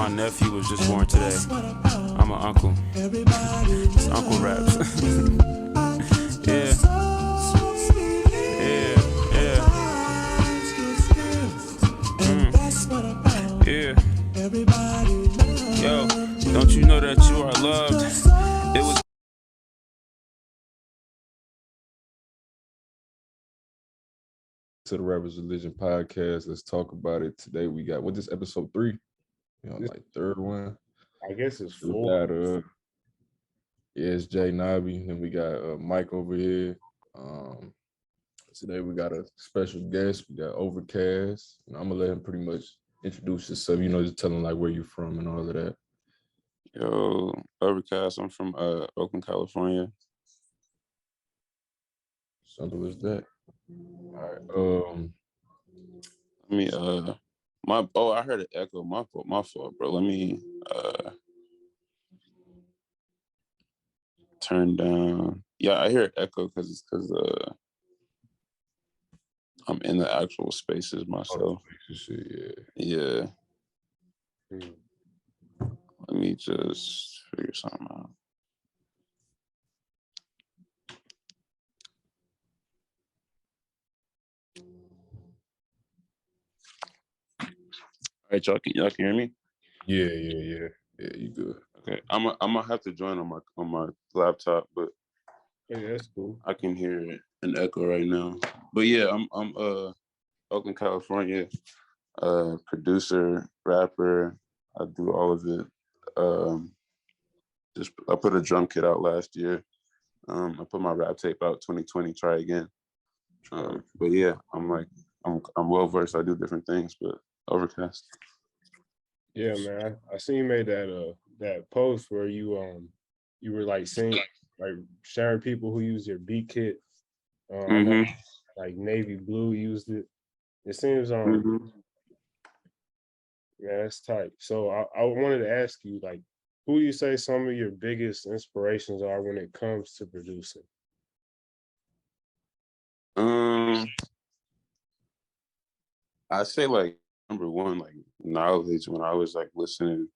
My nephew was just born today. I'm an uncle. It's Uncle Raps. Yeah. Yeah. Yeah. Yeah. Yo, don't you know that you are loved? It was to the RapIsReligion podcast. Let's talk about it today. We got what this episode 3? Like third one. I guess it's We 4. got it's Jay Nobby. Then we got Mike over here. Today we got a special guest. We got Ovrkast. I'm gonna let him pretty much introduce yourself. Just tell him like where you're from and all of that. Yo, Ovrkast. I'm from Oakland, California. Simple as that. All right. Let me I heard an echo. My fault, bro. Let me turn down. Yeah, I hear an echo because I'm in the actual spaces myself. Yeah. Let me just figure something out. All right, y'all can hear me? Yeah, you good. Okay. I'm gonna have to join on my laptop, but Yeah, that's cool. I can hear an echo right now. But yeah, I'm Oakland, California, producer, rapper. I do all of it. I put a drum kit out last year. I put my rap tape out 2020. Try again. But yeah, I'm well versed. I do different things, but Ovrkast. Yeah, man. I seen you made that post where you were like saying like sharing people who use your beat kit. I know like Navy Blue used it. It seems yeah, that's tight. So I wanted to ask you, like, who do you say some of your biggest inspirations are when it comes to producing? I say like number one, like knowledge. When I was like listening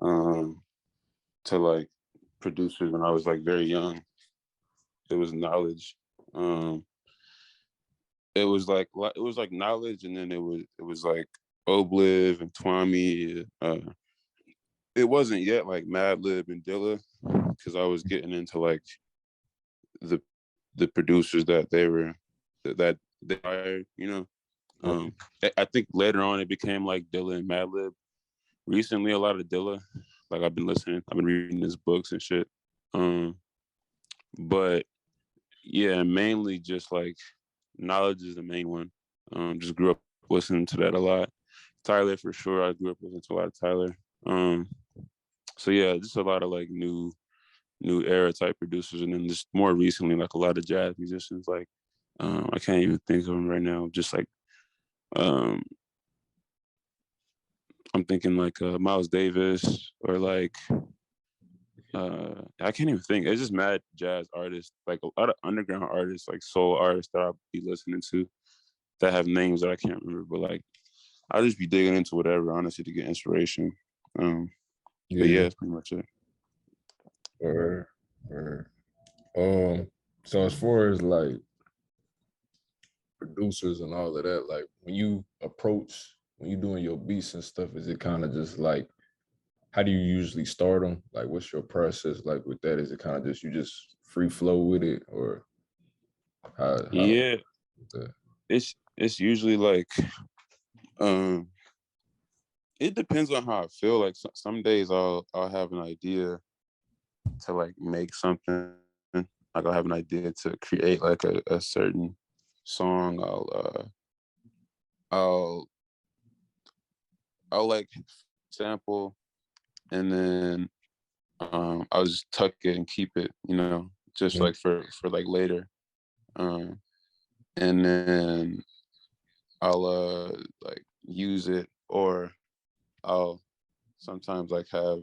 to like producers when I was like very young, it was knowledge. It was like knowledge, and then it was like Obliv and Twami. It wasn't yet like Madlib and Dilla, because I was getting into like the producers that they hired, I think later on it became like Dilla and Madlib. Recently, a lot of Dilla. Like I've been reading his books and shit. But yeah, mainly just like knowledge is the main one. Just grew up listening to that a lot. Tyler for sure. I grew up listening to a lot of Tyler. So yeah, just a lot of like new era type producers, and then just more recently like a lot of jazz musicians. Like I can't even think of them right now. Just like I'm thinking like Miles Davis, or like I can't even think. It's just mad jazz artists, like a lot of underground artists, like soul artists that I'll be listening to that have names that I can't remember, but like I'll just be digging into whatever, honestly, to get inspiration. But yeah, that's pretty much it. So as far as like producers and all of that, like when you're doing your beats and stuff, is it kind of just like, how do you usually start them? Like, what's your process like with that? Is it kind of just you just free flow with it, or how Yeah, it's usually like it depends on how I feel. Like some days I'll have an idea to like make something. Like I'll have an idea to create like a certain song. I'll like sample, and then I'll just tuck it and keep it, just like for like later. And then I'll like use it, or I'll sometimes like have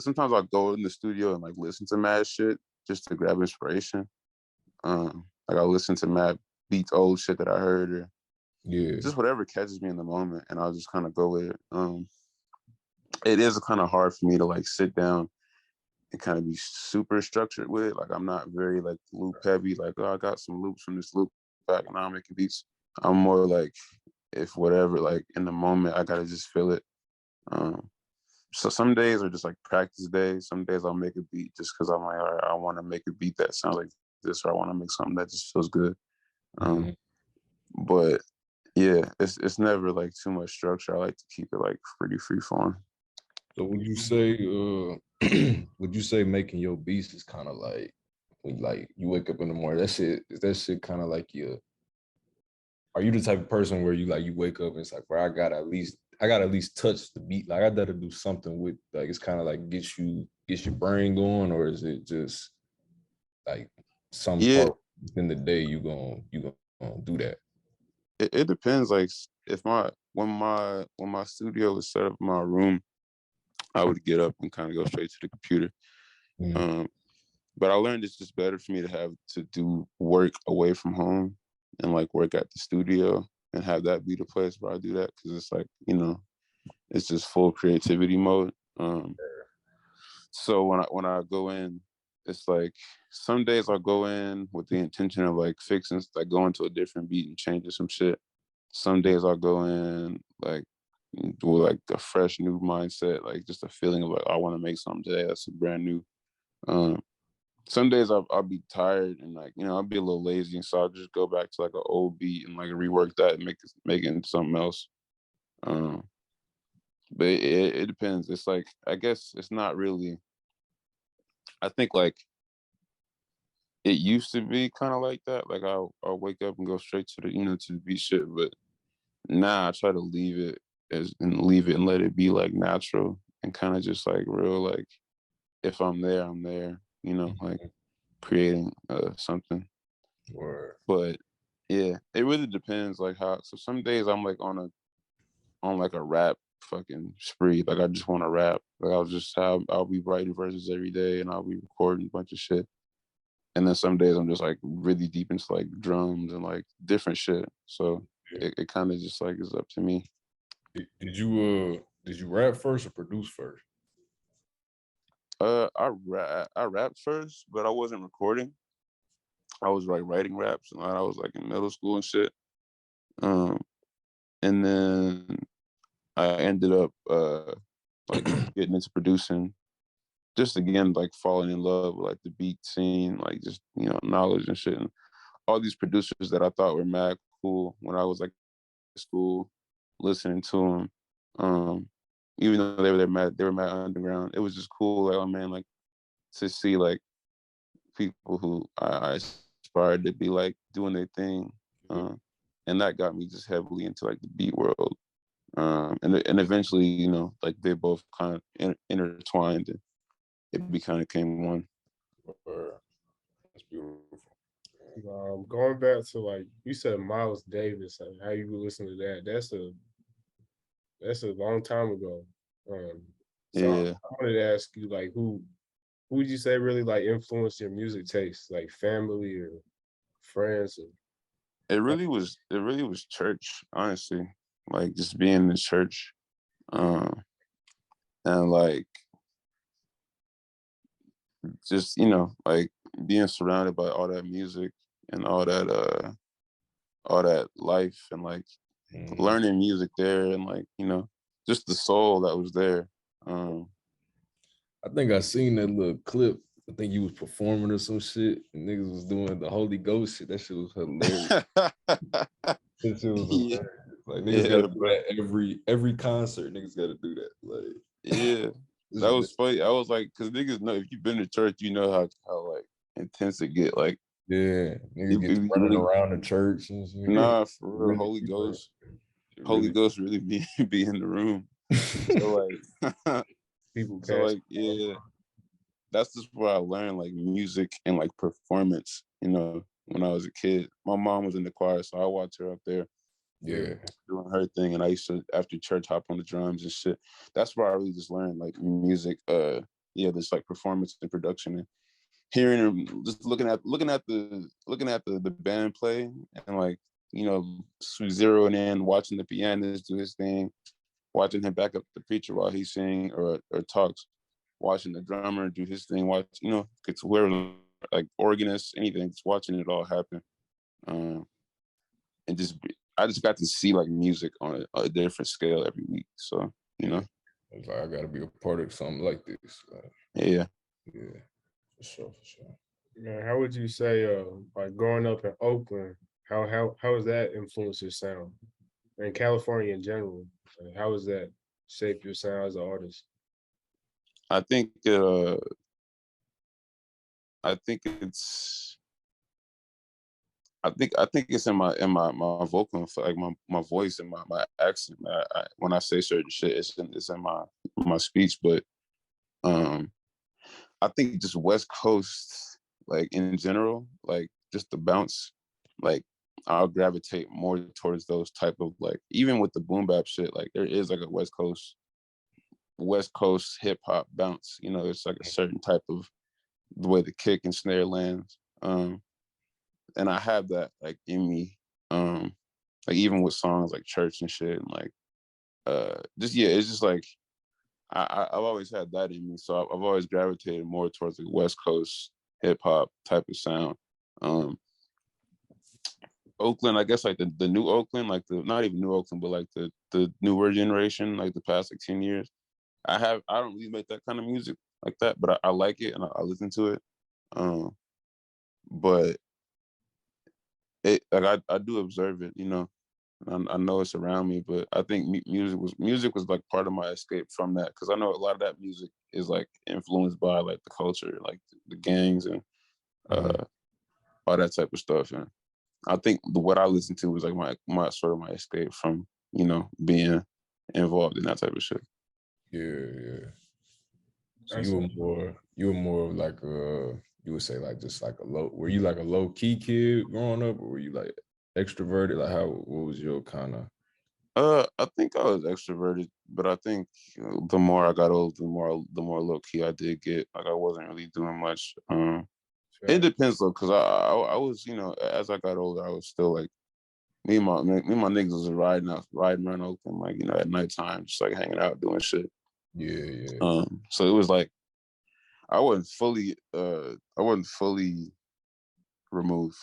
sometimes I'll go in the studio and like listen to mad shit just to grab inspiration. Like I'll listen to mad beats, old shit that I heard, or Yeah. just whatever catches me in the moment, and I'll just kind of go with it. It is kind of hard for me to like sit down and kind of be super structured with it. Like I'm not very like loop heavy. Like, oh, I got some loops from this loop back, and I'm making beats. I'm more like, if whatever, like in the moment, I gotta just feel it. Um, so some days are just like practice days. Some days I'll make a beat just because I'm like, all right, I want to make a beat that sounds like this, or I want to make something that just feels good. Mm-hmm. But yeah, it's never like too much structure. I like to keep it like pretty free form. So would you say would you say making your beats is kind of like when like you wake up in the morning, that shit kind of like your, are you the type of person where you wake up and it's like, where I gotta at least touch the beat, like I gotta do something with, like it's kind of like gets your brain going, or is it just like some Yeah, part in the day you gonna do that? it depends. Like if when my studio was set up in my room, I would get up and kind of go straight to the computer. Mm-hmm. Um, but I learned it's just better for me to have to do work away from home and like work at the studio and have that be the place where I do that, because it's like, it's just full creativity mode. So when I go in, it's like some days I'll go in with the intention of like fixing, like going to a different beat and changing some shit. Some days I'll go in like with like a fresh new mindset, like just a feeling of like I want to make something today that's brand new. Um, some days I'll be tired and like I'll be a little lazy, and so I'll just go back to like an old beat and like rework that and make it into something else. Um, but it depends. It's like, I guess it's not really. I think like it used to be kind of like that. Like I'll wake up and go straight to the to the beat shit, but now I try to leave it and let it be like natural and kind of just like real, like if I'm there, I'm there. Like creating something. Or But yeah, it really depends. Like how. So some days I'm like on like a rap fucking spree. Like I just want to rap. Like I'll be writing verses every day and I'll be recording a bunch of shit. And then some days I'm just like really deep into like drums and like different shit. So it kind of just like is up to me. did you rap first or produce first? I rapped first, but I wasn't recording. I was like writing raps and I was like in middle school and shit. Um, and then I ended up like getting into producing, just again like falling in love with like the beat scene, like just knowledge and shit, and all these producers that I thought were mad cool when I was like in school, listening to them. Even though they were mad underground. It was just cool, like, oh man, like to see like people who I aspired to be like doing their thing, and that got me just heavily into like the beat world. And eventually, like they both kind of intertwined, and it kind of came one. That's beautiful. Going back to like you said, Miles Davis, like how you listen to that? That's a long time ago. So Yeah, I wanted to ask you, like, who would you say really like influenced your music taste? Like family or friends? Or it really was church, honestly. Like just being in church, and like just like being surrounded by all that music and all that life, and like Mm-hmm. learning music there, and like just the soul that was there. um I think I seen that little clip. I think you was performing or some shit, and niggas was doing the Holy Ghost shit. That shit was hilarious. That shit was yeah, hilarious. Like niggas yeah, gotta do bro. that every concert. Niggas gotta do that. Like Yeah, this that is was funny. I was like, because niggas know, if you've been to church, you know how like intense it get. Like yeah, niggas it get to running really, around the church and shit. nah, for real. Really, Holy Ghost, Holy really. Ghost really be be in the room. So like, people so cast. like, yeah, that's just where I learned like music and like performance. When I was a kid, my mom was in the choir, so I watched her up there Yeah. doing her thing, and I used to after church hop on the drums and shit. That's where I really just learned like music. Yeah, this like performance and production, and hearing them, just looking at the band play, and like zeroing in, watching the pianist do his thing, watching him back up the preacher while he sings or talks, watching the drummer do his thing, it's whoever, like organist, anything, just watching it all happen. And I just got to see like music on a different scale every week. So, It's like I gotta be a part of something like this. Yeah, for sure. Man, how would you say, like growing up in Oakland, how has that influenced your sound? And California in general, how has that shaped your sound as an artist? I think it's it's in my vocal, like my voice and my accent. When I say certain shit, it's in my speech. But I think just West Coast, like in general, like just the bounce, like I'll gravitate more towards those type of, like, even with the boom bap shit, like there is like a West Coast hip hop bounce. It's like a certain type of the way the kick and snare lands. And I have that like in me. Like even with songs like Church and shit, and like it's just like I've always had that in me. So I've always gravitated more towards the West Coast hip hop type of sound. Oakland, I guess, like the new Oakland, like the not even new Oakland, but like the newer generation, like the past like 10 years. I don't really make that kind of music like that, but I like it and I listen to it. But it, like I do observe it, I know it's around me, but I think music was like part of my escape from that, because I know a lot of that music is like influenced by like the culture, like the gangs and all that type of stuff. And I think what I listened to was like my sort of my escape from being involved in that type of shit. Yeah. So you were more of like you would say like just like were you like a low key kid growing up, or were you like extroverted? Like what was your kind of? I think I was extroverted, but I think the more I got older, the more low key I did get. Like I wasn't really doing much. It depends though, because I was, as I got older, I was still like me and my niggas was riding around Oakland, like at nighttime, just like hanging out doing shit. Yeah. So it was like I wasn't fully far removed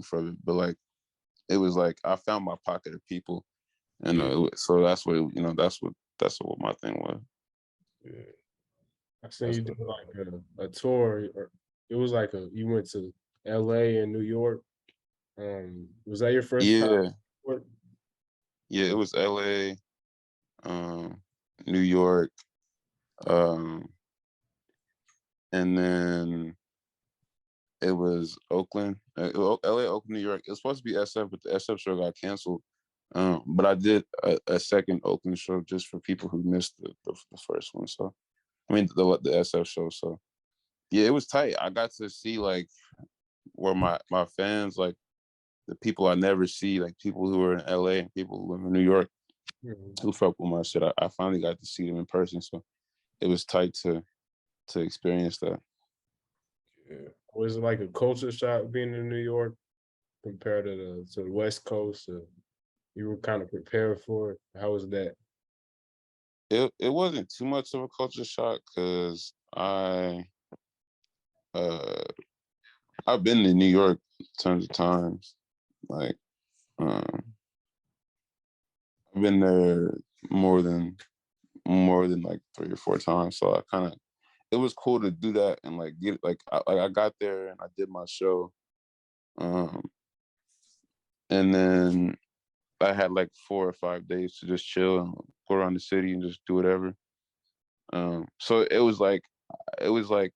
from it, but like it was like I found my pocket of people, and so that's what that's what my thing was. Yeah, I seen you do like a tour, or it was like you went to L.A. and New York. Was that your first time? Yeah, it was L.A., New York, and then it was Oakland, L.A., Oakland, New York. It was supposed to be SF, but the SF show got canceled. But I did a second Oakland show just for people who missed the first one. So, I mean, the SF show. So, yeah, it was tight. I got to see like where my fans, like the people I never see, like people who are in LA and people who live in New York, who fuck with my shit. I finally got to see them in person. So it was tight to experience that. Yeah. Was it like a culture shock being in New York compared to the West Coast? You were kind of prepared for it. How was that? It wasn't too much of a culture shock, because I've been to New York tons of times. Like I've been there more than like 3 or 4 times. So it was cool to do that and like get like I got there and I did my show, and then I had like 4 or 5 days to just chill and go around the city and just do whatever. So it was like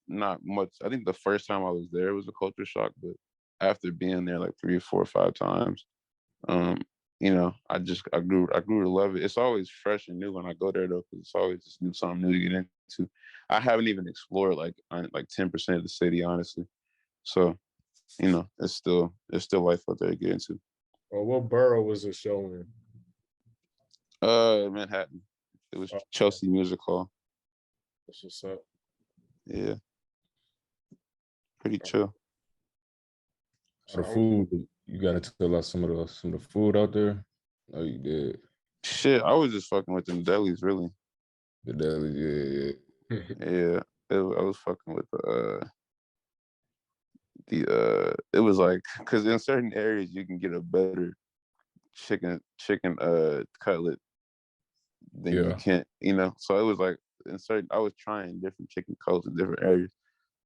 not much. I think the first time I was there was a culture shock, but after being there like 3 or 4 or 5 times, I grew to love it. It's always fresh and new when I go there though, because it's always just something new to get into. I haven't even explored like 10% of the city, honestly. So it's still life out there to get into. Or what borough was the show in? Manhattan. It was Chelsea Music Hall. That's what's up. Yeah. Pretty chill. The food, You got to tell us some of the food out there. Oh, you did. Shit, I was just fucking with them delis, really. The deli, yeah. Yeah, I was fucking with it was like, because in certain areas you can get a better chicken cutlet than you Yeah. can, so it was like I was trying different chicken cutlets in different areas,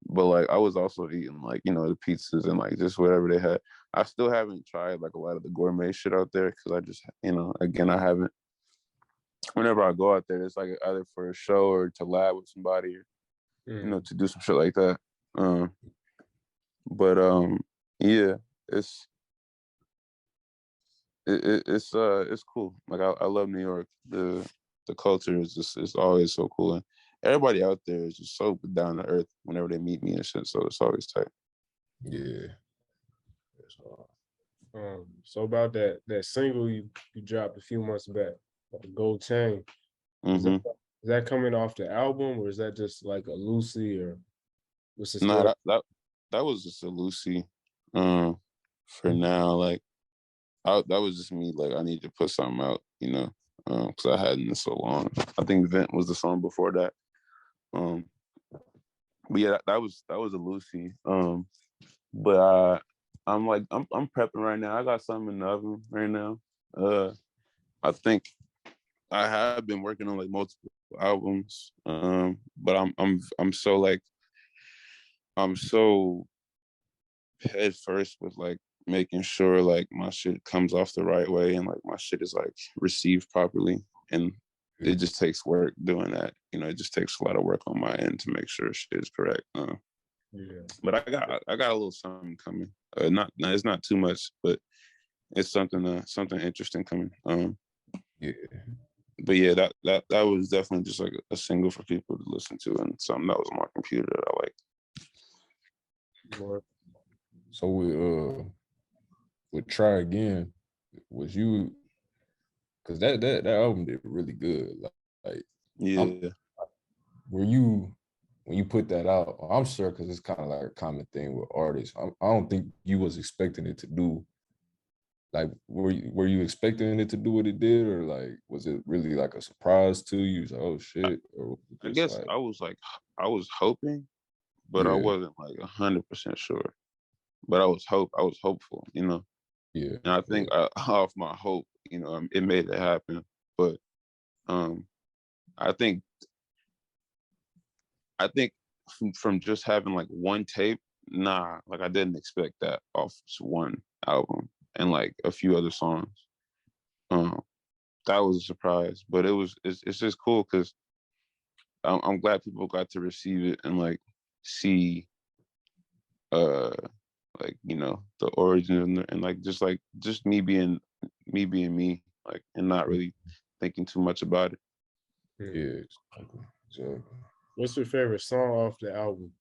but like I was also eating like the pizzas and like just whatever they had. I still haven't tried like a lot of the gourmet shit out there because I just again, I haven't. Whenever I go out there, it's like either for a show or to lab with somebody, or to do some shit like that. But yeah, it's it's cool. Like I love New York. The culture is just, it's always so cool, and everybody out there is just so down to earth whenever they meet me and shit. So it's always tight. Yeah. So about that single you dropped a few months back, Gold Chain. Is that coming off the album, or is that just like a Lucy, or what's the story? Nah, that was just a Lucy. For now, like that was just me. Like I need to put something out, because I hadn't in so long. I think Vent was the song before that. But yeah, that was a Lucy. But I'm prepping right now. I got something in the oven right now. I think I have been working on like multiple albums. But I'm so like I'm so head first with like making sure like my shit comes off the right way and like my shit is like received properly, and it just takes work doing that. It just takes a lot of work on my end to make sure shit is correct. But I got a little something coming. It's not too much, but it's something interesting coming. Yeah. But yeah, that was definitely just like a single for people to listen to, and something that was on my computer that I like. So with Try Again, was you, because that album did really good. Like yeah. Were you, when you put that out, I'm sure, because it's kind of like a common thing with artists, I don't think you was expecting it to do, like, were you expecting it to do what it did, or like was it really like a surprise to you? Like, oh shit, or I just guess like, I was hoping, but I yeah, wasn't like 100% sure. But I was hopeful, yeah, and I think off my hope, it made it happen. But I think from just having like one tape, nah, like I didn't expect that off just one album and like a few other songs. That was a surprise, but it's just cool because I'm glad people got to receive it and like see uh like the origin and like just me being me, like, and not really thinking too much about it. yeah, exactly. What's your favorite song off the album,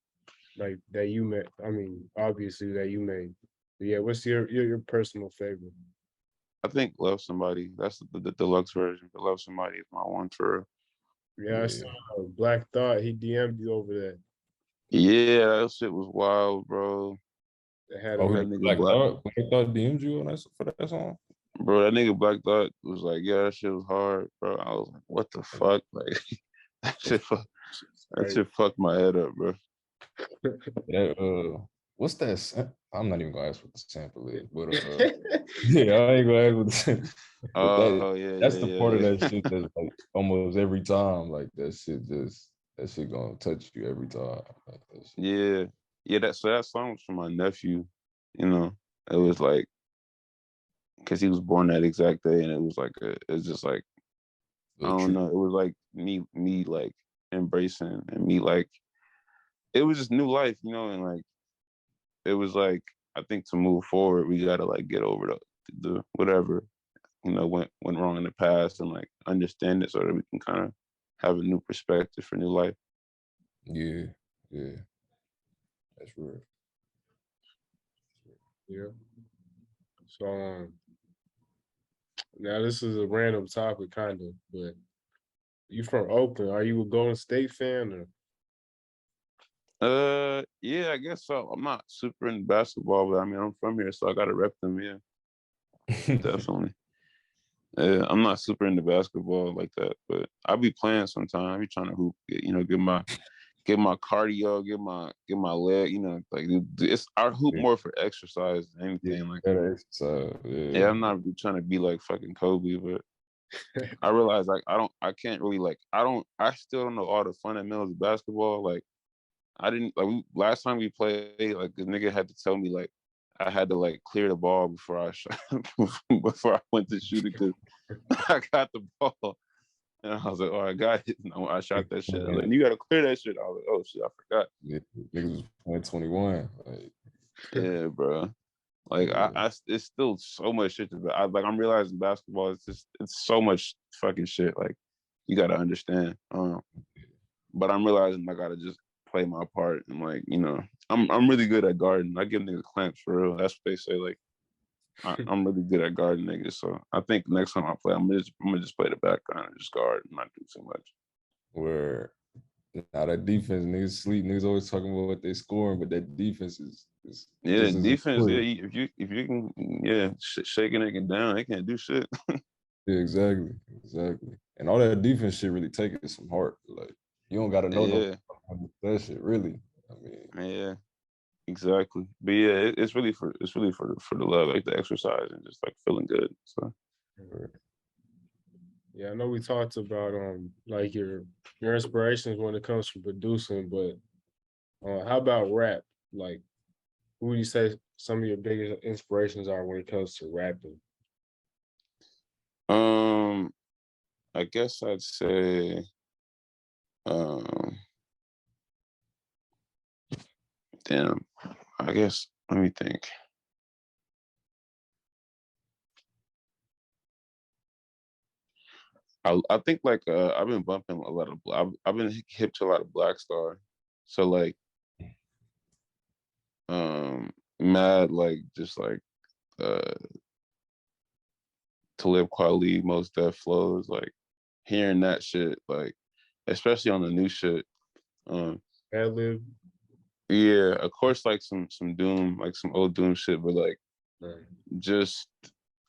like that you made? I mean, obviously that you made. But yeah, what's your personal favorite? I think Love Somebody, that's the deluxe version, but Love Somebody is my one for real. Yeah, I saw Black Thought. He DM'd you over that. Yeah, that shit was wild, bro. That had Oh, That a nigga Black Thought DM'd you on that, for that song? bro, that nigga Black Thought was like, yeah, that shit was hard, bro. I was like, what the fuck? Like, that shit fucked my head up, bro. That what's that? I'm not even gonna ask what the sample is, but yeah, I ain't gonna ask what the sample. But Oh yeah, that's the part of yeah. that shit that's like almost every time, like that shit gonna touch you every time. Like, Yeah, yeah. That song was from my nephew. It was like because he was born that exact day, and it was like it's just like I don't know. It was like me like embracing and me like it was just new life, and like it was like I think to move forward, we gotta like get over the whatever went wrong in the past and like understand it so that we can kind of have a new perspective for new life. yeah, that's real. yeah. So now this is a random topic, kind of, but you from Oakland? Are you a Golden State fan or? Yeah, I guess so. I'm not super into basketball, but I mean, I'm from here, so I gotta rep them. Yeah, definitely. Yeah, I'm not super into basketball like that, but I'll be playing sometime. I be trying to hoop, get my cardio, get my leg. Like it's I hoop Yeah, more for exercise than yeah, anything. Like, better exercise. yeah, Yeah, I'm not really trying to be like fucking Kobe, but I realize like I can't really like I still don't know all the fundamentals of basketball. Like I didn't like last time we played, like the nigga had to tell me like I had to like clear the ball before I shot before I went to shoot it because I got the ball and I was like, oh, I got it. And I shot that shit. I was like, you gotta clear that shit. I was like, oh shit, I forgot. yeah, niggas was playing 21. Like, Yeah, bro. Like yeah, it's still so much shit I'm realizing basketball is just it's so much fucking shit. Like you gotta understand. But I'm realizing I gotta just play my part and like I'm really good at guarding. I give niggas clamps for real. That's what they say. Like I'm really good at guarding niggas. So I think next time I play, I'm gonna just play the background and just guard and not do too much. where now that defense, niggas sleep. Niggas always talking about what they scoring, but that defense is Yeah, just as defense. Yeah, important. if you can, yeah, shaking it down, they can't do shit. Yeah, exactly. And all that defense shit really take it some heart. Like you don't gotta know no Yeah, that shit really. I mean, yeah, exactly. But yeah, it's really for the love, like the exercise and just like feeling good. So Yeah, I know we talked about like your inspirations when it comes to producing, but how about rap? Like, who would you say some of your biggest inspirations are when it comes to rapping? um, I guess I'd say um, damn. I guess let me think. I think like I've been bumping a lot of I've been hip to a lot of Black Star, so like mad like just like uh Talib Kweli, most Def flows, like hearing that shit, like especially on the new shit. Um, Ad lib. yeah, of course, like some Doom, like some old Doom shit, but like just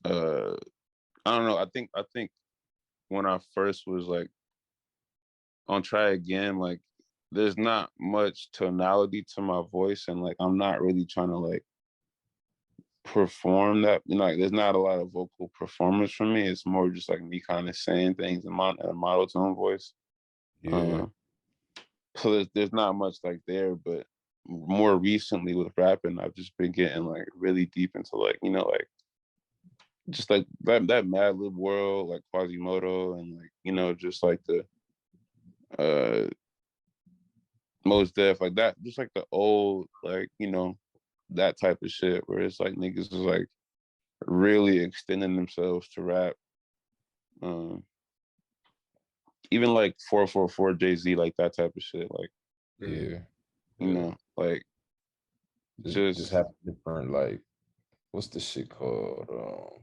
uh, I don't know. I think when I first was like on Try Again, like there's not much tonality to my voice, and like I'm not really trying to like perform that. Like there's not a lot of vocal performance for me. It's more just like me kind of saying things in a monotone voice. yeah, Uh, so there's not much like there, but more recently with rapping, I've just been getting like really deep into like like just like that Mad Lib world, like Quasimodo, and like just like the uh most Def, like that, just like the old like that type of shit where it's like niggas is like really extending themselves to rap. Um, even like 444 Jay-Z, like that type of shit, like Mhm. yeah, yeah. like Just just have different like what's the shit called?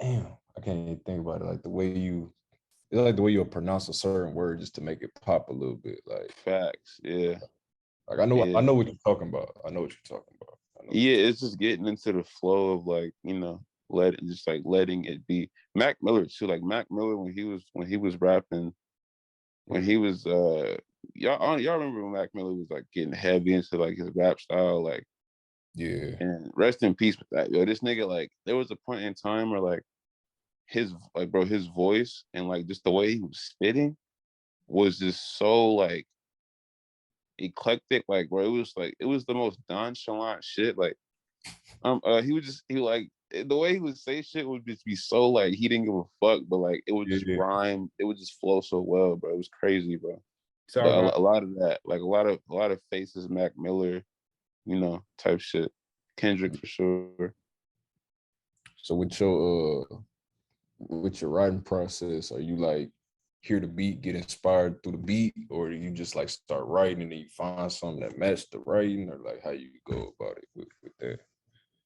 Damn, I can't even think about it. Like the way you it's like the way you'll pronounce a certain word just to make it pop a little bit. facts. Yeah, Like I yeah. know what you're talking about. I know what you're talking about. I know what Yeah, you're talking it's just getting into the flow of like, letting it be. Mac Miller too. Like Mac Miller when he was rapping, when he Mhm. was y'all remember when Mac Miller was like getting heavy into like his rap style, like Yeah. and rest in peace with that. Yo, this nigga, like there was a point in time where like his voice and like just the way he was spitting was just so like eclectic, like bro, it was the most nonchalant shit. Like he like the way he would say shit would just be so like he didn't give a fuck, but like it would just Yeah. rhyme, it would just flow so well, bro. It was crazy, bro. But Talk about a lot of that, like a lot of faces, Mac Miller, type shit. Kendrick for sure. So with your writing process, are you like hear the beat, get inspired through the beat, or do you just like start writing and then you find something that matched the writing, or like how you go about it with that?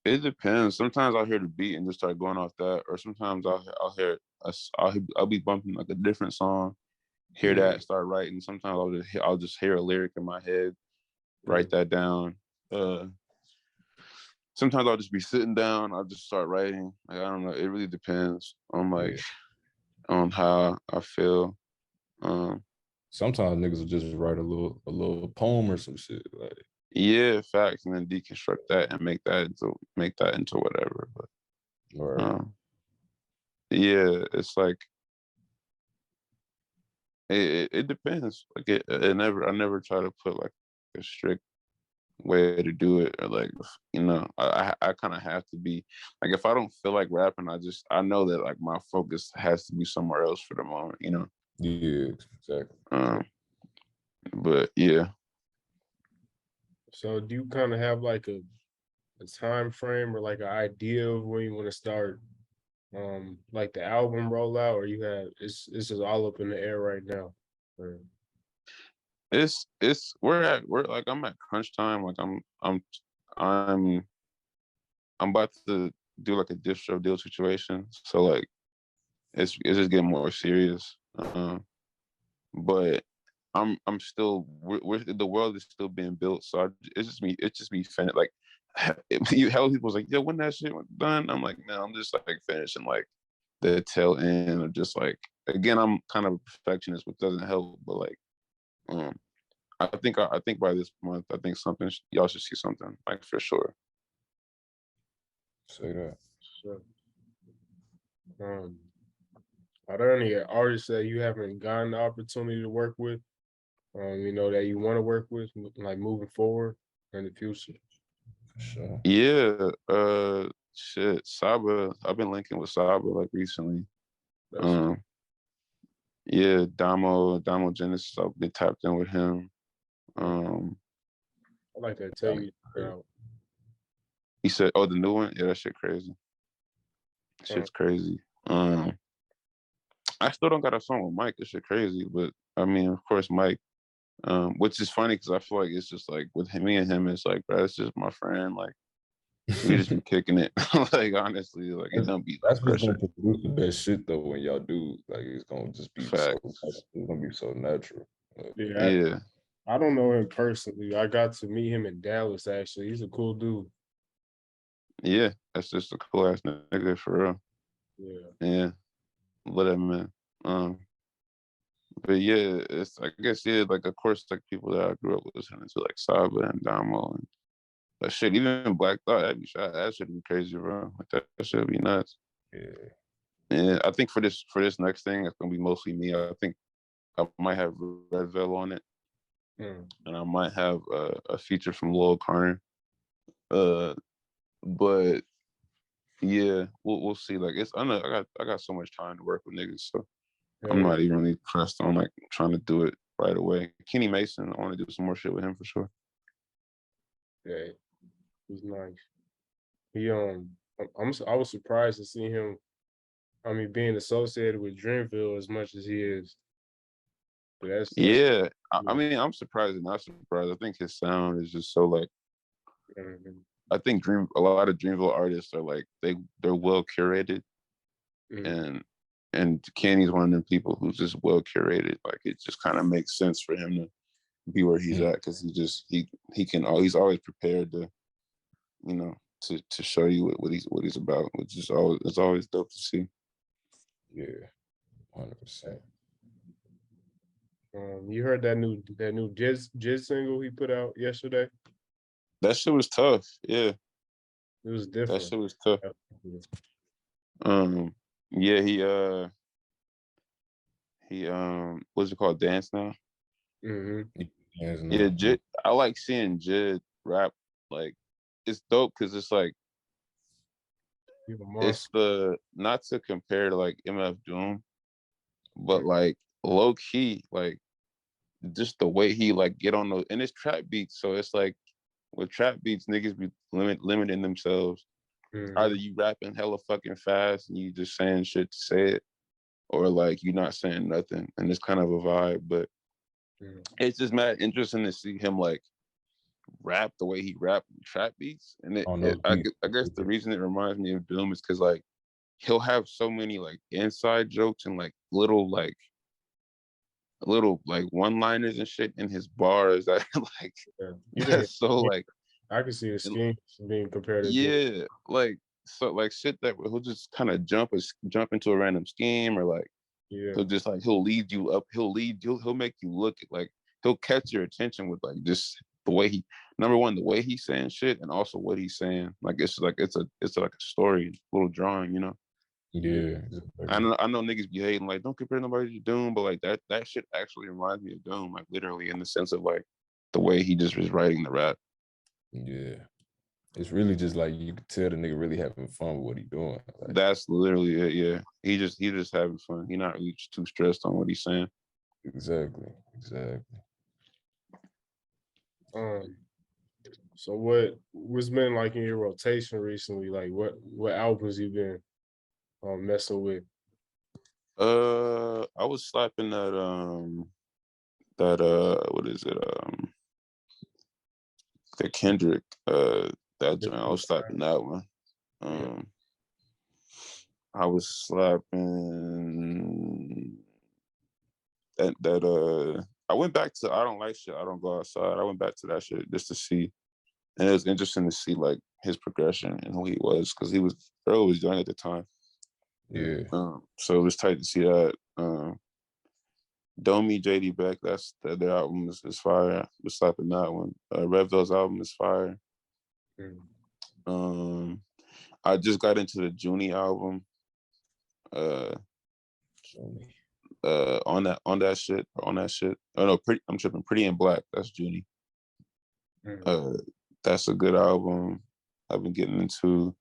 It depends. Sometimes I'll hear the beat and just start going off that, or sometimes I'll hear I'll be bumping like a different song, hear that, start writing. Sometimes I'll just hear a lyric in my head, write that down. Sometimes I'll just be sitting down, I'll just start writing. Like, I don't know, it really depends on on how I feel. Sometimes niggas will just write a little poem or some shit. Like, yeah, facts, and then deconstruct that and make that into whatever. But yeah, it's like it depends. Like I never try to put like a strict way to do it, or like, you know, I kind of have to be like, if I don't feel like rapping, I know that like my focus has to be somewhere else for the moment, you know. Yeah, exactly. But yeah. So do you kind of have like a time frame or like an idea of when you want to start like the album rollout, or you have it's just all up in the air right now? Or... we're like, I'm at crunch time. Like I'm about to do like a distro deal situation, so like it's just getting more serious. But I'm still, the world is still being built, so it's just me finished. Like, hell, people's like, yo, when that shit was done, I'm like, no, I'm just like finishing like the tail end of just like, again, I'm kind of a perfectionist, which doesn't help, but like, I think by this month, I think y'all should see something, like, for sure. Say that. Sure. Are there any artists that you haven't gotten the opportunity to work with? You know, that you want to work with, like moving forward in the future? For sure. Yeah, shit, Saba. I've been linking with Saba like recently. Yeah, Damo Genesis. I've been tapped in with him. I like that. Tell you. He said, "Oh, the new one. Yeah, that shit crazy. Shit's crazy." I still don't got a song with Mike. This shit crazy, but I mean, of course, Mike. Which is funny because I feel like it's just like with me and him, it's like, bro, it's just my friend. Like, we just be kicking it. Like, honestly, like, it don't be that's what's pressure. gonna produce the best shit though. When y'all do, like, it's gonna just be Facts. it's gonna be so natural. Yeah. I don't know him personally. I got to meet him in Dallas. Actually, he's a cool dude. Yeah, that's just a cool ass nigga for real. Yeah, love that man. But yeah, it's, I guess, yeah, like, of course, like, people that I grew up listening to, like Saba and Damo and that shit, even Black Thought, that should be crazy, bro. Like, that should be nuts. Yeah, I think for this next thing, it's gonna be mostly me. I think I might have Red Veil on it, and I might have a feature from Lil Carner. But yeah, we'll see. Like, I know I got so much time to work with niggas, so I'm not even really pressed on like trying to do it right away. Kenny Mason, I want to do some more shit with him for sure. Yeah, he's nice. He I was surprised to see him. I mean, being associated with Dreamville as much as he is. That's yeah. I mean, I'm surprised and not surprised. I think his sound is just so like. I think a lot of Dreamville artists are like they're well curated, and Kenny's one of them people who's just well curated. Like, it just kind of makes sense for him to be where he's at, because he's always prepared to, you know, to show you what he's about, which is always dope to see. Yeah, 100%. You heard that new Jizz single he put out yesterday? That shit was tough. Yeah, it was different. That shit was tough. Yeah, he what's it called? Dance Now. Yeah, I like seeing Jid rap. Like, it's dope because it's like, it's not to compare to like MF Doom, but like low key, like, just the way he like get on those, and it's trap beats. So it's like, with trap beats, niggas be limiting themselves. Either you rapping hella fucking fast and you just saying shit to say it, or like you not saying nothing, and it's kind of a vibe. But it's just mad interesting to see him like rap the way he rap trap beats. And I guess the reason it reminds me of Doom is because like he'll have so many like inside jokes and like little like little like one-liners and shit in his bars that like You think that's so like I can see the scheme being compared to yeah, like so like shit that he'll just kind of jump into a random scheme or like he'll just like he'll lead you up, he'll make you look at like he'll catch your attention with like just the way he number one, the way he's saying shit and also what he's saying. Like it's like it's like a story, little drawing, you know. Yeah. I know niggas be hating like don't compare nobody to Doom, but like that shit actually reminds me of Doom, like literally in the sense of like the way he just was writing the rap. Yeah. It's really just like you can tell the nigga really having fun with what he doing. Like, that's literally it. Yeah, he just having fun. He not really too stressed on what he's saying. Exactly. So what's been like in your rotation recently? Like what albums you been messing with? I was slapping that what is it the Kendrick that joint. I was slapping that one. I was slapping that I went back to I Don't Like Shit, I Don't Go Outside. I went back to that shit just to see, and it was interesting to see like his progression and who he was because Earl was young at the time. Yeah. So it was tight to see that. Domi, JD Beck, that's their album is fire. We're slapping that one. Revdo's album is fire. I just got into the Junie album. On that shit. Oh no, I'm tripping. Pretty in Black. That's Junie. That's a good album. I've been getting into.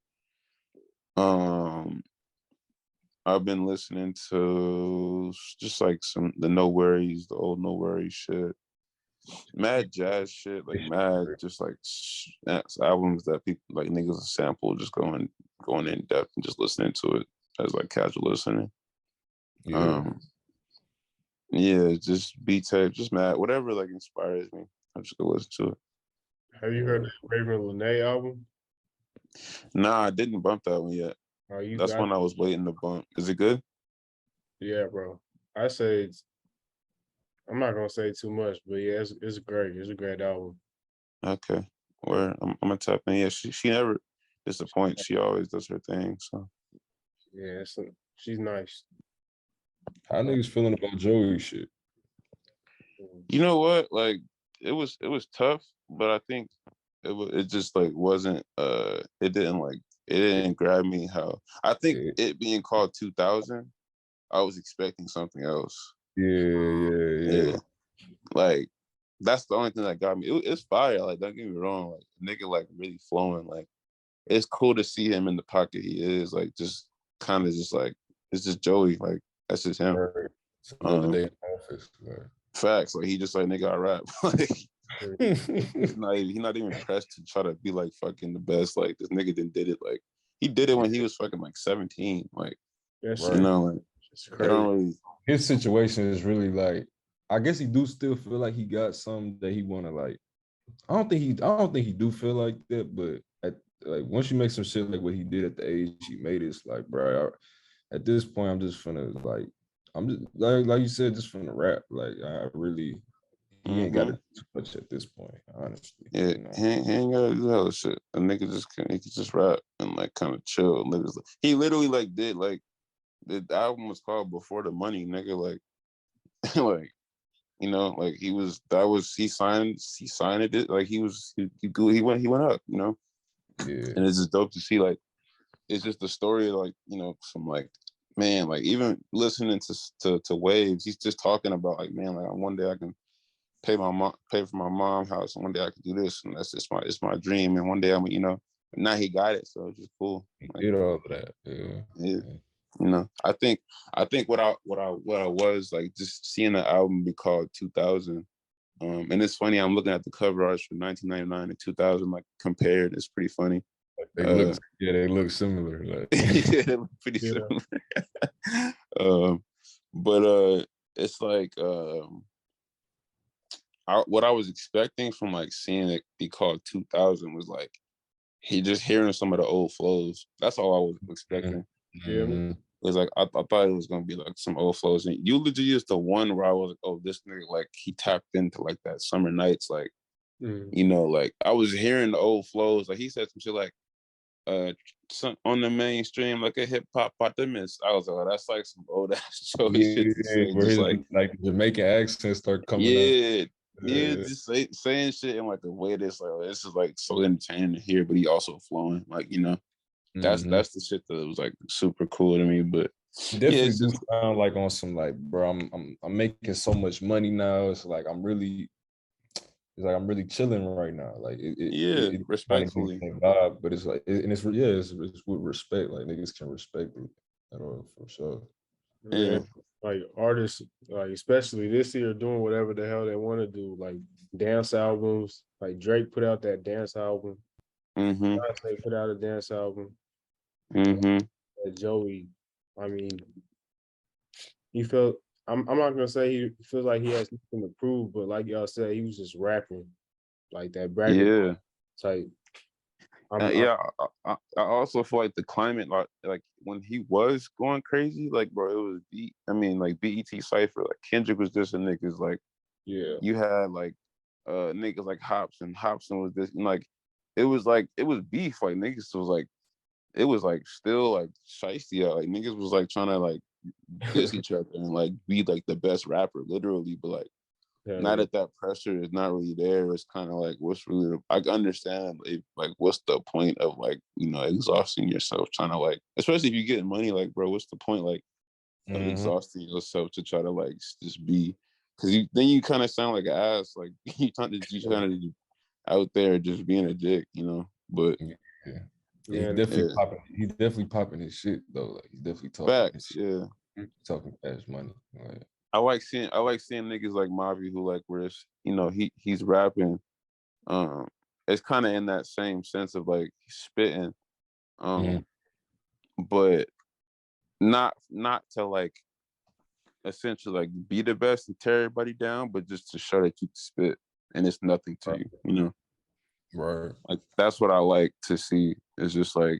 I've been listening to just like the No Worries, the old No Worries shit. Mad jazz shit, like mad, just like albums that people like niggas sample, just going in depth and just listening to it as like casual listening. Yeah, just beat tape, just mad, whatever like inspires me. I'm just gonna listen to it. Have you heard the Raven Lene album? Nah, I didn't bump that one yet. That's one I was waiting to bump. Is it good? Yeah, bro. I say I'm not gonna say too much, but yeah, it's great. It's a great album. Okay. Where I'm gonna tap in. Yeah, she never disappoints. She always does her thing. So yeah, she's nice. How niggas feeling about Joey shit? You know what? Like it was tough, but I think it just like wasn't it didn't grab me how I think it being called 2000, I was expecting something else. Yeah. Like that's the only thing that got me. It's fire. Like don't get me wrong. Like nigga like really flowing. Like it's cool to see him in the pocket he is. Like just kind of just like it's just Joey. Like that's just him. Right. Another day in office. Right. Facts. Like he just like nigga I rap. Like he's not even pressed to try to be like fucking the best. Like this nigga did it. Like he did it when he was fucking like 17. Like you know, like I don't really. His situation is really like I guess he do still feel like he got something that he want to like. I don't think he do feel like that, but like once you make some shit like what he did at the age he made, it's like, bro. At this point, I'm just like you said, just finna rap. Like I really, he ain't got to do too much at this point, honestly. Yeah, you know? he ain't gotta do hella shit. A nigga he could just rap and like kind of chill. He literally like did like the album was called Before the Money, nigga. Like, like you know, like he signed it. Like he went up, you know. Yeah. And it's just dope to see like it's just the story of like you know some like man like even listening to Waves, he's just talking about like man like one day I can pay for my mom's house and one day I can do this and that's just it's my dream and one day I'm you know now he got it so it's just cool. Like, did all of that. Yeah. You know, I think what I was like just seeing the album be called 2000. And it's funny, I'm looking at the cover arts from 1999 and 2000, like compared. It's pretty funny. They look similar. Like. Yeah, they look pretty similar. But it's like what I was expecting from like seeing it be called 2000 was like he just hearing some of the old flows. That's all I was expecting. Yeah. It was like I thought it was gonna be like some old flows, and you legit is the one where I was like, oh, this nigga like he tapped into like that summer nights, like you know, like I was hearing the old flows, like he said some shit like some, on the mainstream like a hip hop potamus. I was like, oh, that's like some old ass Joey shit to say, where just his like like Jamaican accent start coming out. yeah, just saying shit in like a way that's like oh, this is like so entertaining to hear, but he also flowing, like you know. That's the shit that was like super cool to me. But yeah, Definitely it's do just sound like on some like, bro, I'm making so much money now. It's like I'm really chilling right now. Like yeah, it kind of gives respectfully. that vibe, but it's like and it's it's with respect. Like niggas can respect it at all for sure. Yeah. Like artists, like especially this year, doing whatever the hell they want to do, like dance albums. Like Drake put out that dance album. Mm-hmm. Beyonce put out a dance album. Mm-hmm. Joey, I mean, he felt. I'm not gonna say he feels like he has nothing to prove, but like y'all said, he was just rapping like that bragging Yeah. type. Yeah, I also feel like the climate, like when he was going crazy, like bro, it was I mean, like BET Cypher, like Kendrick was just a niggas, like yeah, you had like niggas like Hobson was this, and it was beef, like niggas was like it was like still like shiesty out, like niggas was like trying to like diss each other and like be like the best rapper, literally, but like now that pressure is not really there, it's kind of like what's really I understand like what's the point of like you know exhausting yourself trying to like especially if you get money, like bro, what's the point like of exhausting yourself to try to like just be because then you kind of sound like an ass, like you trying to be out there just being a dick, you know. But He's definitely popping his shit though. Like he's definitely talking his facts, shit. yeah. Talking fast money. Like, I like seeing niggas like Mavi who like where it's you know he's rapping. It's kind of in that same sense of like spitting, but not to like essentially like be the best and tear everybody down, but just to show that you can spit and it's nothing to you, you know. Right. Like that's what I like to see. It's just like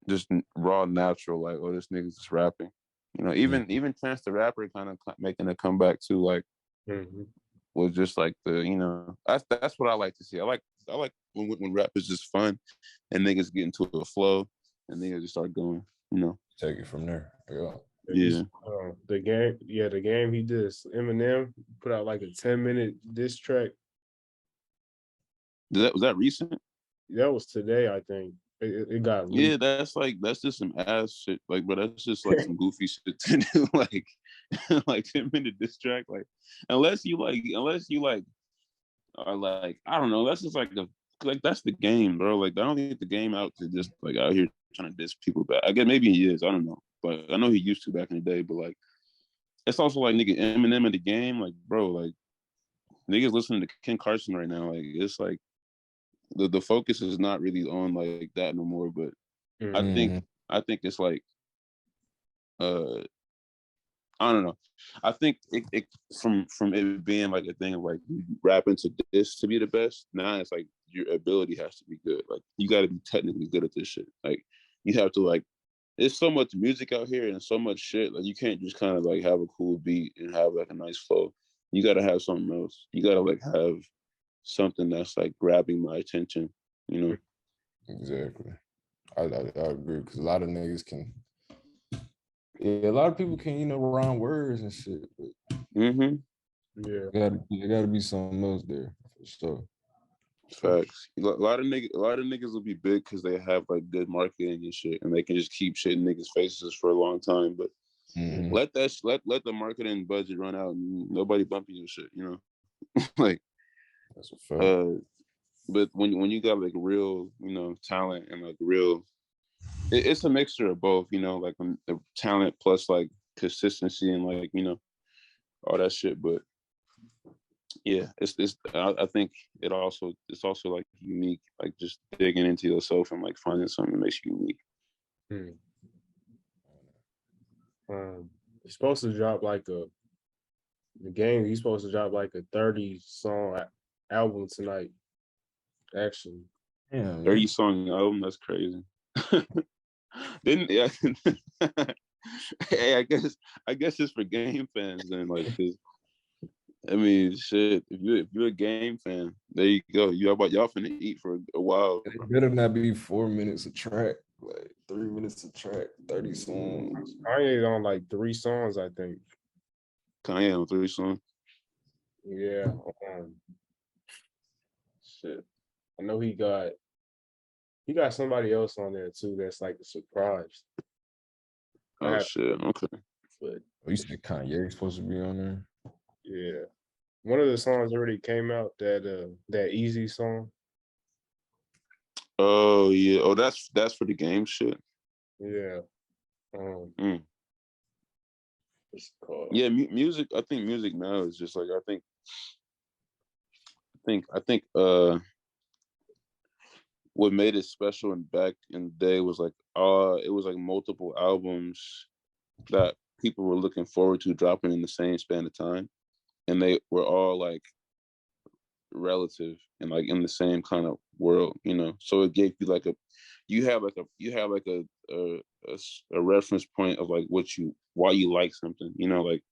just raw natural, like oh this nigga's just rapping. You know, even Chance the Rapper kind of making a comeback too, like was just like the you know that's what I like to see. I like when rap is just fun and niggas get into a flow and niggas just start going, you know. Take it from there. Yeah. Yeah. The game he did. Eminem put out like a 10-minute diss track. Was that recent? That was today, I think. It got leaked. Yeah, that's just some ass shit. Like, but that's just like some goofy shit to do. Like, like 10-minute diss track. Like, unless you like are like I don't know. That's just like that's the game, bro. Like, I don't think the game out to just like out here trying to diss people back. I guess maybe he is. I don't know, but I know he used to back in the day. But like, it's also like nigga Eminem in the game. Like, bro, like niggas listening to Ken Carson right now. Like, it's like the focus is not really on like that no more. But I think it's like I don't know. I think it from it being like a thing of like you rapping to this to be the best. Now it's like your ability has to be good. Like you got to be technically good at this shit. Like you have to like. There's so much music out here and so much shit. Like you can't just kind of like have a cool beat and have like a nice flow. You got to have something else. You got to like have something that's like grabbing my attention. You know. Exactly. I agree because a lot of niggas can. Yeah, a lot of people can, you know, rhyme words and shit. But Yeah. there gotta be something else there for sure. Facts. A lot of niggas will be big because they have like good marketing and shit, and they can just keep shit in niggas' faces for a long time. But let the marketing budget run out, and nobody bumping your shit. You know, like that's a fact. But when you got like real, you know, talent and like real, it's a mixture of both. You know, like the talent plus like consistency and like you know all that shit. But yeah, it's I think it's also like unique, like just digging into yourself and like finding something that makes you unique. He's supposed to drop like he's supposed to drop like a 30-song album tonight. Actually, Yeah, 30-song album, that's crazy. Then yeah. Hey, I guess it's for game fans then, like, 'cause I mean, shit. If you're a game fan, there you go. Y'all finna eat for a while. It better not be 4 minutes of track, like 3 minutes of track, 30 songs. Kanye's on like 3 songs, I think. Kanye on 3 songs. Yeah. Shit. I know he got somebody else on there too that's like a surprise. Oh shit. Okay. But Oh, you said Kanye's supposed to be on there? yeah. One of the songs already came out, that Easy song. Oh yeah. Oh, that's for the game shit. Yeah. Mm. What's it called? Yeah, music. I think music now is just like I think what made it special and back in the day was like it was like multiple albums that people were looking forward to dropping in the same span of time, and they were all like relative and like in the same kind of world, you know. So it gave you like you have like a reference point of like why you like something, you know. Like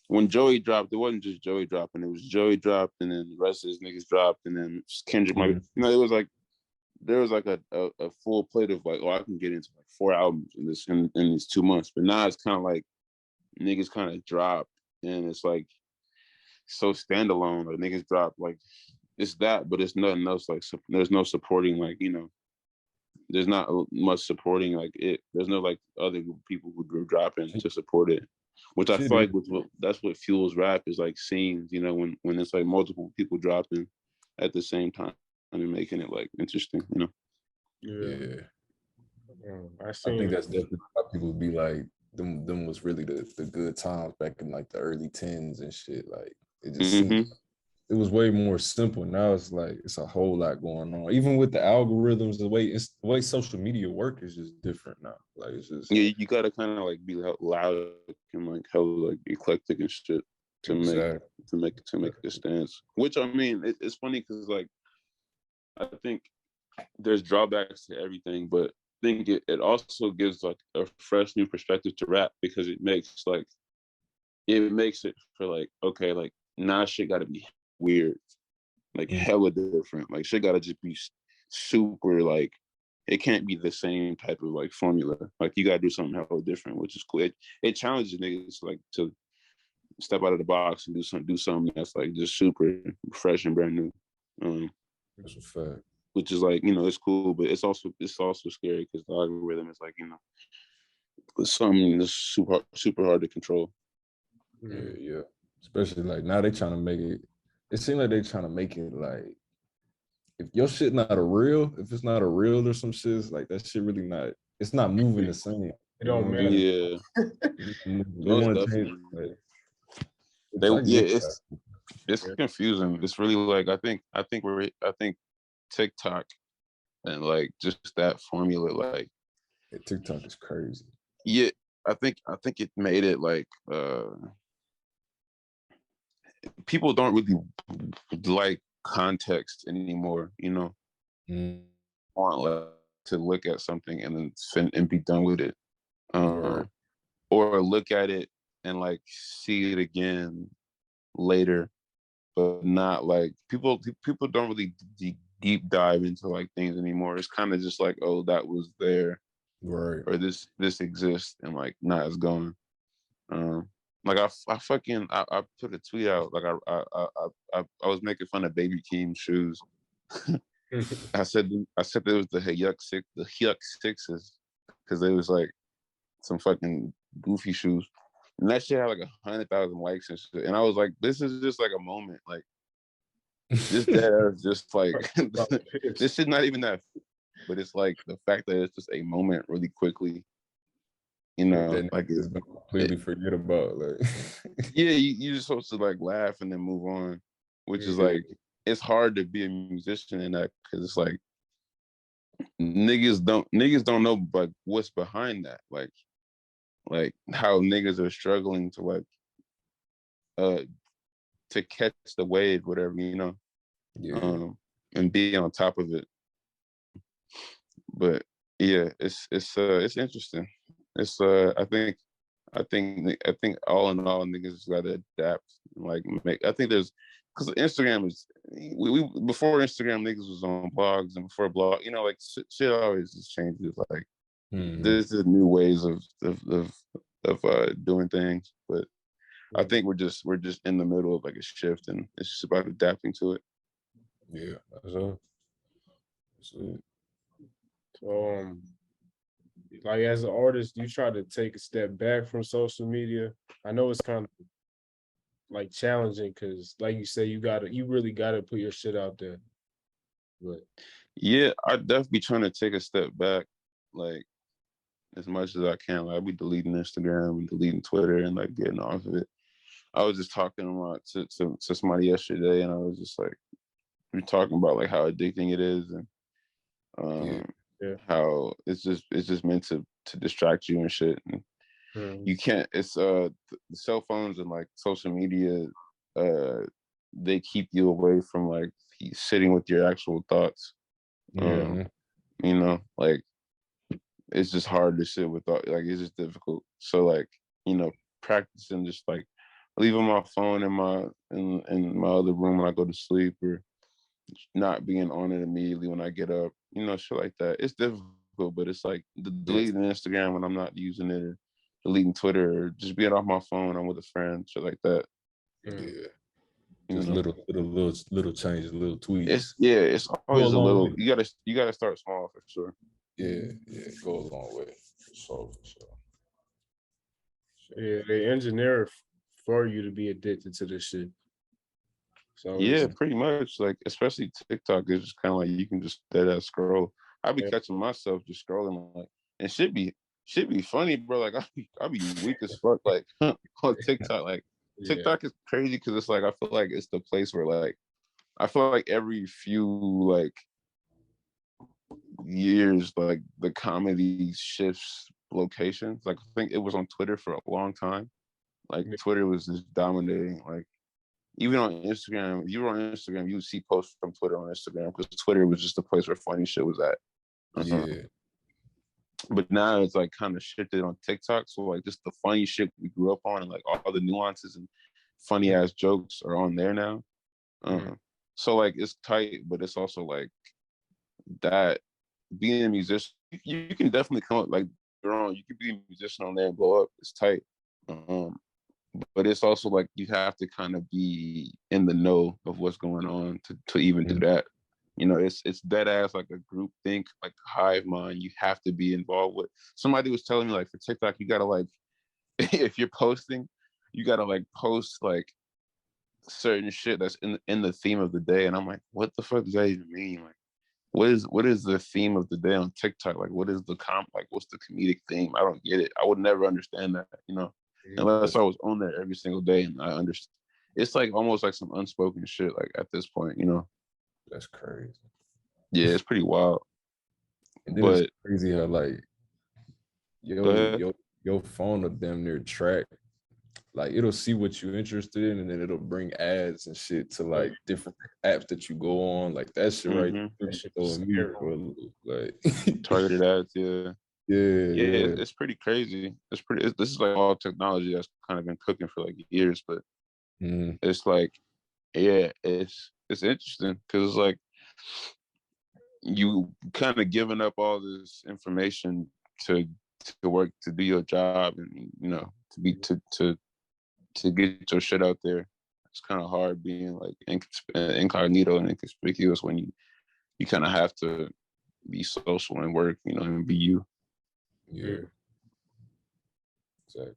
when Joey dropped, it wasn't just Joey dropping, it was Joey dropped and then the rest of his niggas dropped and then Kendrick might, you know, it was like there was like a full plate of like, oh, I can get into like 4 albums in these 2 months. But now it's kind of like niggas kind of drop and it's like so standalone. Like niggas drop like it's that, but it's nothing else. Like there's no supporting, like, you know, there's not much supporting like it. There's no like other people who are dropping to support it, which I feel like that's what fuels rap is like scenes. You know, when it's like multiple people dropping at the same time and making it like interesting. You know. Yeah. I think that's definitely why people be like, them was really the good times back in like the early 10s and shit. Like it just seemed it was way more simple. Now it's like it's a whole lot going on. Even with the algorithms, the way social media work is just different now. Like it's just you gotta kind of like be loud and like hella like eclectic and shit to make a stance. Which I mean, it's funny because like I think there's drawbacks to everything, but I think it also gives like a fresh new perspective to rap because it makes it for like, okay, like now shit gotta be weird, like hella different. Like shit gotta just be super like it can't be the same type of like formula. Like you gotta do something hella different, which is cool. It challenges niggas like to step out of the box and do something that's like just super fresh and brand new. That's a fact. Which is like, you know, it's cool, but it's also scary because the algorithm is like, you know, it's something that's super hard to control. Yeah. Especially like now they trying to make it. It seems like they trying to make it like if your shit not a real, if it's not a real or some shit, it's like that shit really not. It's not moving the same. It don't matter. Yeah, they want to change. It's confusing. It's really like I think TikTok and like just that formula, like TikTok is crazy. Yeah, I think it made it like people don't really like context anymore, you know. Want like, to look at something and then be done with it, or look at it and like see it again later, but not like people don't really deep dive into like things anymore. It's kind of just like, oh, that was there, right, or this exists, and like nah, it's gone. Like I put a tweet out, like I was making fun of Baby Keem's shoes. I said there was the Hyuk Sixes because they was like some fucking goofy shoes, and that shit had like 100,000 likes and shit. And I was like, this is just like a moment, like this dead just like this shit not even that, but it's like the fact that it's just a moment really quickly. You know, like it's completely forget about like yeah, you're just supposed to like laugh and then move on, which is like it's hard to be a musician in that because it's like niggas don't know like what's behind that, like how niggas are struggling to like to catch the wave, whatever, you know, and be on top of it. But Yeah, it's interesting. It's I think all in all niggas just gotta adapt. Like make I think there's because Instagram is we before Instagram niggas was on blogs and before blog, you know, like shit always just changes. Like there's the new ways of doing things, but I think we're just in the middle of like a shift, and it's just about adapting to it. Yeah, that's all. So, So like as an artist, you try to take a step back from social media. I know it's kind of like challenging because, like you say, you really gotta put your shit out there. But Yeah, I definitely be trying to take a step back, like as much as I can. Like I be deleting Instagram and deleting Twitter and like getting off of it. I was just talking about to somebody yesterday, and I was just like, we're talking about like how addicting it is, and yeah. how it's just meant to distract you and shit. And you can't. It's the cell phones and like social media. They keep you away from like sitting with your actual thoughts. You know, like it's just hard to sit with like it's just difficult. So like, you know, practicing just like leaving my phone in my other room when I go to sleep, or not being on it immediately when I get up, you know, shit like that. It's difficult, but it's like deleting Instagram when I'm not using it, or deleting Twitter, or just being off my phone. I'm with a friend, shit like that. yeah. You Just know, little changes, little tweaks. it's Go a always a long little. way. You gotta start small for sure. Yeah, go a long way. For sure. Yeah, they engineer for you to be addicted to this shit. So Yeah, pretty much. Like especially TikTok is just kind of like you can just dead ass scroll. I be catching myself just scrolling like, and should be funny, bro. Like I be weak as fuck like on TikTok. Like TikTok is crazy because it's like I feel like it's the place where like I feel like every few like years like the comedy shifts locations. Like I think it was on Twitter for a long time. Like Twitter was just dominating. Like even on Instagram, if you were on Instagram, you would see posts from Twitter on Instagram because Twitter was just the place where funny shit was at. But now it's like kind of shifted on TikTok. So like just the funny shit we grew up on and like all the nuances and funny ass jokes are on there now. So like it's tight, but it's also like that being a musician, you can definitely come up like you're on. You can be a musician on there and blow up. It's tight. But it's also like you have to kind of be in the know of what's going on to even do that. You know, it's dead ass like a group think, like hive mind. You have to be involved with. Somebody was telling me like for TikTok, you gotta like if you're posting, you gotta like post like certain shit that's in the theme of the day. And I'm like, what the fuck does that even mean? Like, what is the theme of the day on TikTok? Like, what is the like what's the comedic theme? I don't get it. I would never understand that, you know, unless I was on there every single day and I understand. It's like almost like some unspoken shit, like at this point, you know. That's crazy. Yeah, it's pretty wild. And then it's crazy how like your phone will damn near track. Like it'll see what you're interested in, and then it'll bring ads and shit to like different apps that you go on. Like that shit right there. That shit throwing me for a loop. Like targeted ads, yeah. Yeah. It's pretty crazy. This is like all technology that's kind of been cooking for like years, but it's like, yeah, it's interesting because it's like you kind of giving up all this information to work to do your job, and you know to get your shit out there. It's kind of hard being like incognito and inconspicuous when you kind of have to be social and work, you know, and be you. Yeah. Exactly.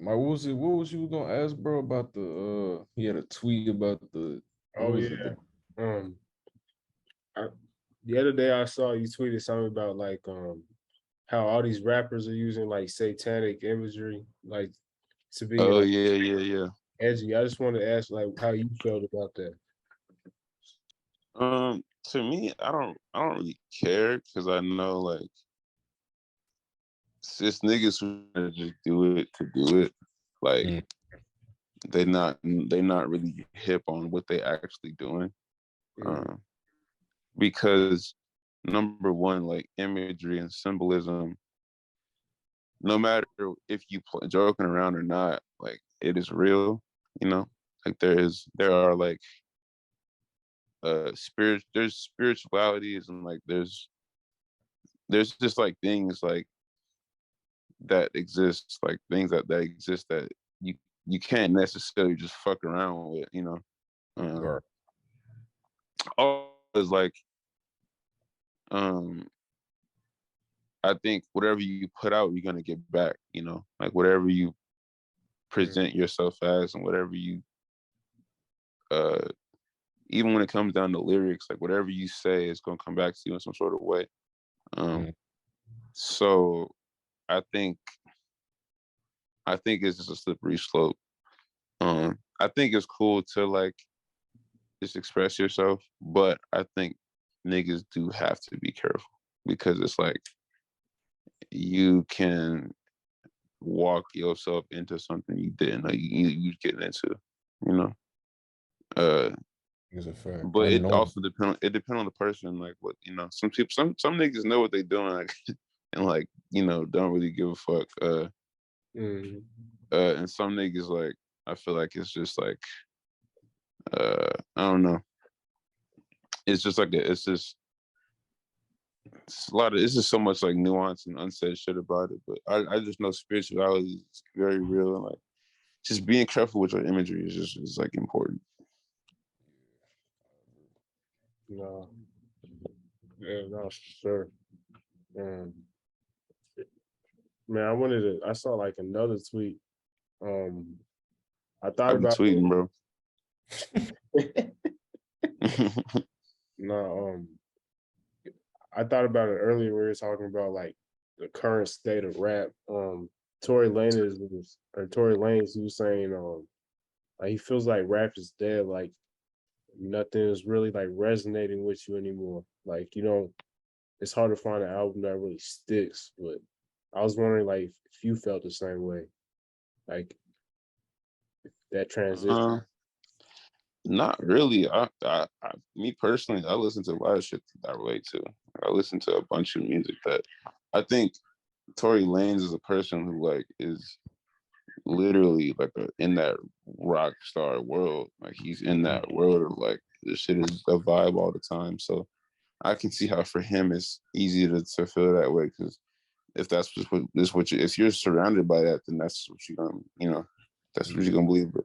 Mike, what was you gonna ask, bro, about the he had a tweet about the the other day I saw you tweeted something about like how all these rappers are using like satanic imagery like to be edgy. I just wanted to ask like how you felt about that. To me, I don't really care because I know like it's just niggas who just do it to do it. Like they're not really hip on what they actually doing. Because number one, like imagery and symbolism, no matter if you joking around or not, like it is real, you know. Like there are like there's spiritualities, and like there's just like things like that exist, like things that exist that you can't necessarily just fuck around with, you know. Right. Always like um I think whatever you put out, you're gonna get back, you know, like whatever you present yourself as, and whatever you uh even when it comes down to lyrics, like whatever you say is gonna come back to you in some sort of way. So I think it's just a slippery slope. I think it's cool to like just express yourself, but I think niggas do have to be careful, because it's like you can walk yourself into something you didn't know you getting into, you know. It's a fact. But I it know. also depend on the person, like what, you know. Some people, some niggas know what they doing, like, and like, you know, don't really give a fuck. And some niggas, like, I feel like it's just like I don't know. It's just like it's just so much like nuance and unsaid shit about it. But I just know spirituality is very real, and like just being careful with your imagery is like important. No, yeah, no, sure. Man, I saw like another tweet. I thought I be about tweeting, bro. no, I thought about it earlier. We were talking about like the current state of rap. Tory Lanez he was saying, like he feels like rap is dead. Like nothing is really like resonating with you anymore. Like you don't. It's hard to find an album that really sticks. But I was wondering, like, if you felt the same way, like that transition. Not really. Me personally, I listen to a lot of shit that I relate to. I listen to a bunch of music that I think Tory Lanez is a person who like is literally like in that rock star world. Like he's in that world of like this shit is a vibe all the time. So I can see how for him it's easy to feel that way, because if that's just what you, if you're surrounded by that, then that's what you're gonna, you know, that's what you're gonna believe. But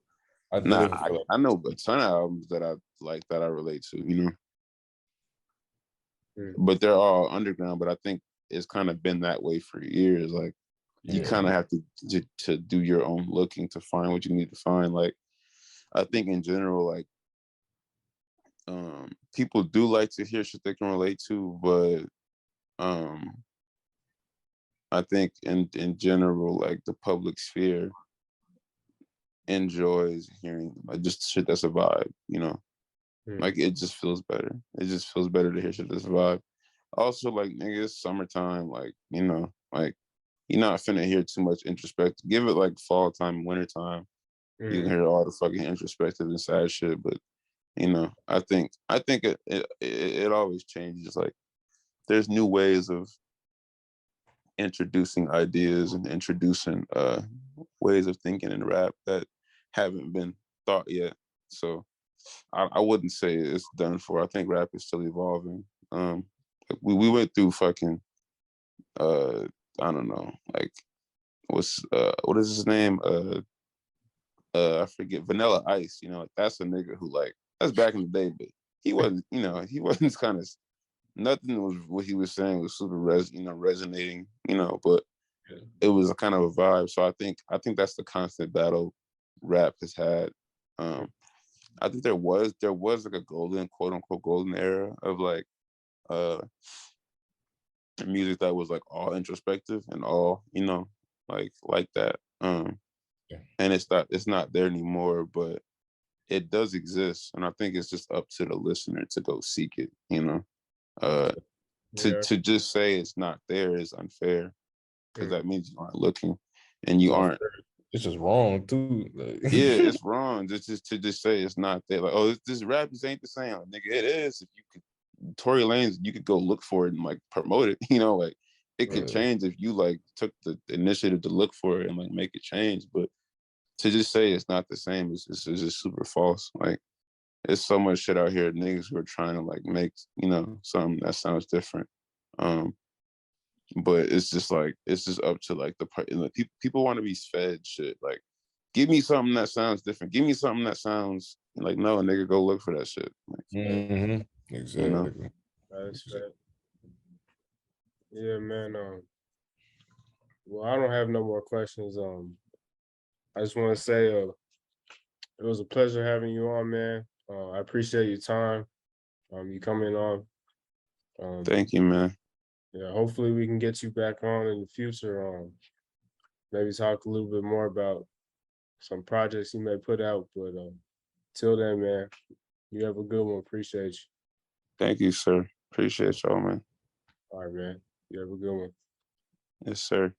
I nah, think I know a ton of albums that I like that I relate to, you know, but they're all underground. But I think it's kind of been that way for years. Like you kind of have to do your own looking to find what you need to find. Like I think in general, like people do like to hear shit they can relate to, but I think in general, like the public sphere enjoys hearing like just shit that's a vibe, you know. Like it just feels better. It just feels better to hear shit that's a vibe. Also, like nigga, it's summertime, like, you know, like you're not finna hear too much introspective. Give it like fall time, winter time. You can hear all the fucking introspective and sad shit, but you know, I think it always changes. Like there's new ways of introducing ideas and introducing ways of thinking in rap that haven't been thought yet. So I wouldn't say it's done for. I think rap is still evolving. We went through fucking I don't know, like what is his name? I forget, Vanilla Ice, you know, like that's a nigga who like that's back in the day, but he wasn't, you know, he wasn't kind of nothing was what he was saying was super resonating, you know, but it was a kind of a vibe. So I think that's the constant battle rap has had. I think there was like a golden, quote unquote golden era of like music that was like all introspective and all, you know, like that. And it's not there anymore, but it does exist. And I think it's just up to the listener to go seek it, you know. To just say it's not there is unfair, because that means you aren't looking and you aren't it's just wrong too. Like, Yeah, it's wrong. Just to just say it's not that. Like, oh, this rap just ain't the same. Like, nigga, it is. If you could, Tory Lanez, you could go look for it and like promote it. You know, like it could change if you like took the initiative to look for it and like make it change. But to just say it's not the same is just super false. Like, there's so much shit out here, niggas who are trying to like make, you know, something that sounds different. But it's just like it's just up to like the part. You know, people want to be fed shit. Like, give me something that sounds different. Give me something that sounds like, no, nigga, go look for that shit. Like, exactly. you know? That's fair. Yeah, man. Well, I don't have no more questions. I just want to say, it was a pleasure having you on, man. I appreciate your time. You coming on. Thank you, man. Yeah, hopefully we can get you back on in the future. Maybe talk a little bit more about some projects you may put out. But till then, man, you have a good one. Appreciate you. Thank you, sir. Appreciate y'all, man. All right, man. You have a good one. Yes, sir.